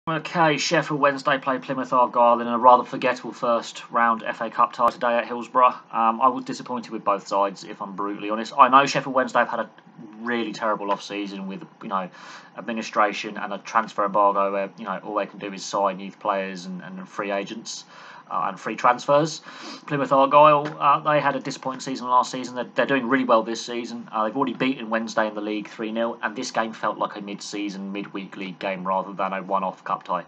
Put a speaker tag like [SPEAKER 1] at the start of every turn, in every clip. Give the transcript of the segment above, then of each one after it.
[SPEAKER 1] Okay, Sheffield Wednesday played Plymouth Argyle in a rather forgettable first round FA Cup tie today at Hillsborough. I was disappointed with both sides, if I'm brutally honest. I know Sheffield Wednesday have had a really terrible off-season with, administration and a transfer embargo where, all they can do is sign youth players and free agents and free transfers. Plymouth Argyle, they had a disappointing season last season. They're doing really well this season. They've already beaten Wednesday in the league 3-0, and this game felt like a mid-season, midweek league game rather than a one-off cup tie.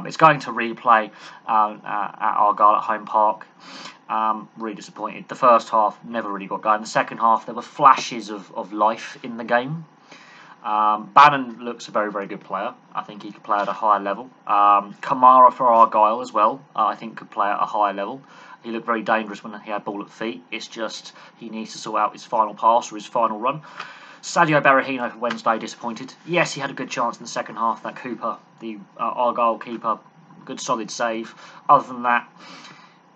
[SPEAKER 1] It's going to replay at Argyle at home park. Really disappointed. The first half never really got going. The second half, there were flashes of life in the game. Bannon looks a very, very good player. I think he could play at a higher level. Kamara for Argyle as well, I think could play at a higher level. He looked very dangerous when he had ball at feet. It's just he needs to sort out his final pass or his final run. Sadio Berahino for Wednesday, disappointed. Yes, he had a good chance in the second half. That Cooper, the Argyle keeper, good solid save. Other than that,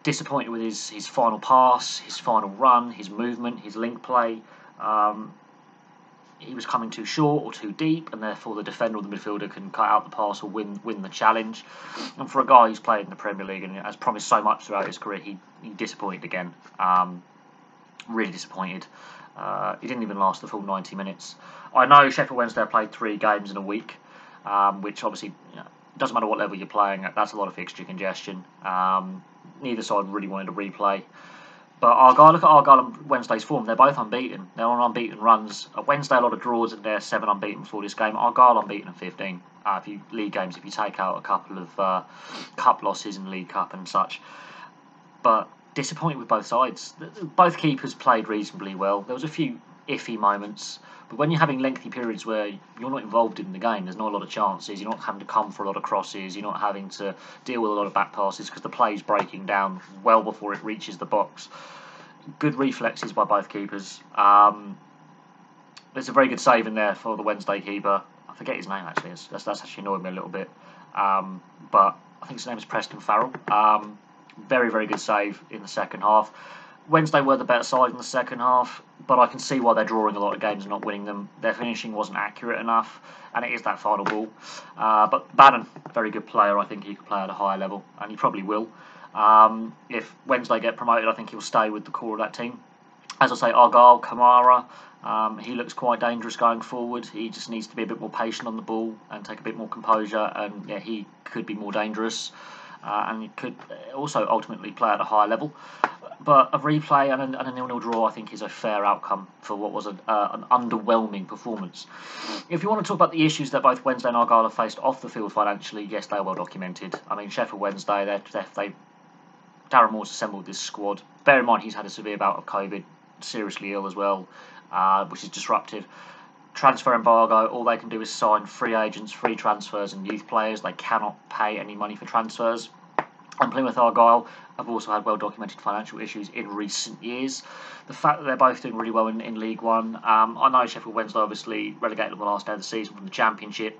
[SPEAKER 1] disappointed with his final pass, his final run, his movement, his link play. He was coming too short or too deep, and therefore the defender or the midfielder can cut out the pass or win the challenge. And for a guy who's played in the Premier League and has promised so much throughout his career, he disappointed again. Really disappointed. He didn't even last the full 90 minutes. I know Sheffield Wednesday played 3 games in a week, which obviously doesn't matter what level you're playing. That's a lot of fixture congestion. Neither side really wanted a replay. But Argyle, look at Argyle and Wednesday's form. They're both unbeaten. They're on unbeaten runs. Wednesday, a lot of draws, and they're 7 unbeaten before this game. Argyle unbeaten in 15. League games, if you take out a couple of cup losses in League Cup and such. But disappointed with both sides. Both keepers played reasonably well. There was a few iffy moments. But when you're having lengthy periods where you're not involved in the game, there's not a lot of chances, you're not having to come for a lot of crosses, you're not having to deal with a lot of back passes because the play's breaking down well before it reaches the box. Good reflexes by both keepers. There's a very good save in there for the Wednesday keeper. I forget his name actually, that's actually annoyed me a little bit. But I think his name is Preston Farrell. Very, very good save in the second half. Wednesday were the better side in the second half, but I can see why they're drawing a lot of games and not winning them. Their finishing wasn't accurate enough, and it is that final ball. But Bannon, very good player. I think he could play at a higher level, and he probably will. If Wednesday get promoted, I think he'll stay with the core of that team. As I say, Argyle, Kamara, he looks quite dangerous going forward. He just needs to be a bit more patient on the ball and take a bit more composure, and yeah, he could be more dangerous. And he could also ultimately play at a higher level. But a replay and a 0-0 draw, I think, is a fair outcome for what was an underwhelming performance. If you want to talk about the issues that both Wednesday and Argyle have faced off the field financially, yes, they are well documented. I mean, Sheffield Wednesday, Darren Moore's assembled this squad. Bear in mind, he's had a severe bout of COVID, seriously ill as well, which is disruptive. Transfer embargo, all they can do is sign free agents, free transfers and youth players. They cannot pay any money for transfers. And Plymouth Argyle have also had well-documented financial issues in recent years. The fact that they're both doing really well in League One, I know Sheffield Wednesday obviously relegated on the last day of the season from the Championship.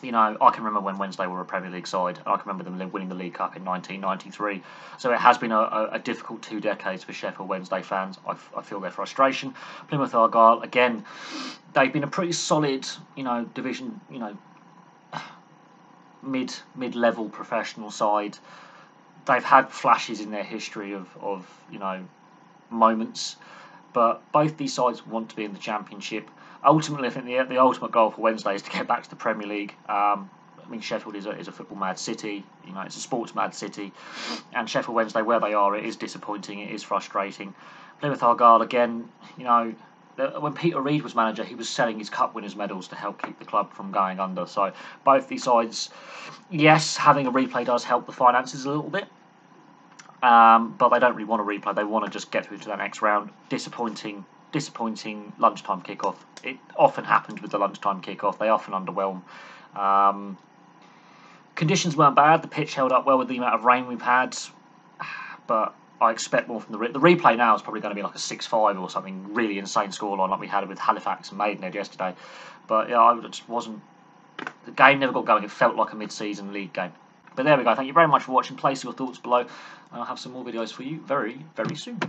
[SPEAKER 1] I can remember when Wednesday were a Premier League side. I can remember them winning the League Cup in 1993. So it has been a difficult 2 decades for Sheffield Wednesday fans. I feel their frustration. Plymouth Argyle, again, they've been a pretty solid, division, mid-level professional side. They've had flashes in their history of moments, but both these sides want to be in the Championship. Ultimately, I think the ultimate goal for Wednesday is to get back to the Premier League. Sheffield is a football mad city. It's a sports mad city, and Sheffield Wednesday, where they are, it is disappointing. It is frustrating. Plymouth Argyle, again, when Peter Reid was manager, he was selling his Cup winners' medals to help keep the club from going under. So both these sides, yes, having a replay does help the finances a little bit, but they don't really want a replay. They want to just get through to the next round. Disappointing lunchtime kickoff. It often happens with the lunchtime kickoff. They often underwhelm. Conditions weren't bad. The pitch held up well with the amount of rain we've had, but I expect more from the replay now is probably going to be like a 6-5 or something really insane scoreline like we had with Halifax and Maidenhead yesterday. But yeah, I just wasn't. The game never got going. It felt like a mid-season league game. But there we go. Thank you very much for watching. Place your thoughts below. I'll have some more videos for you very, very soon.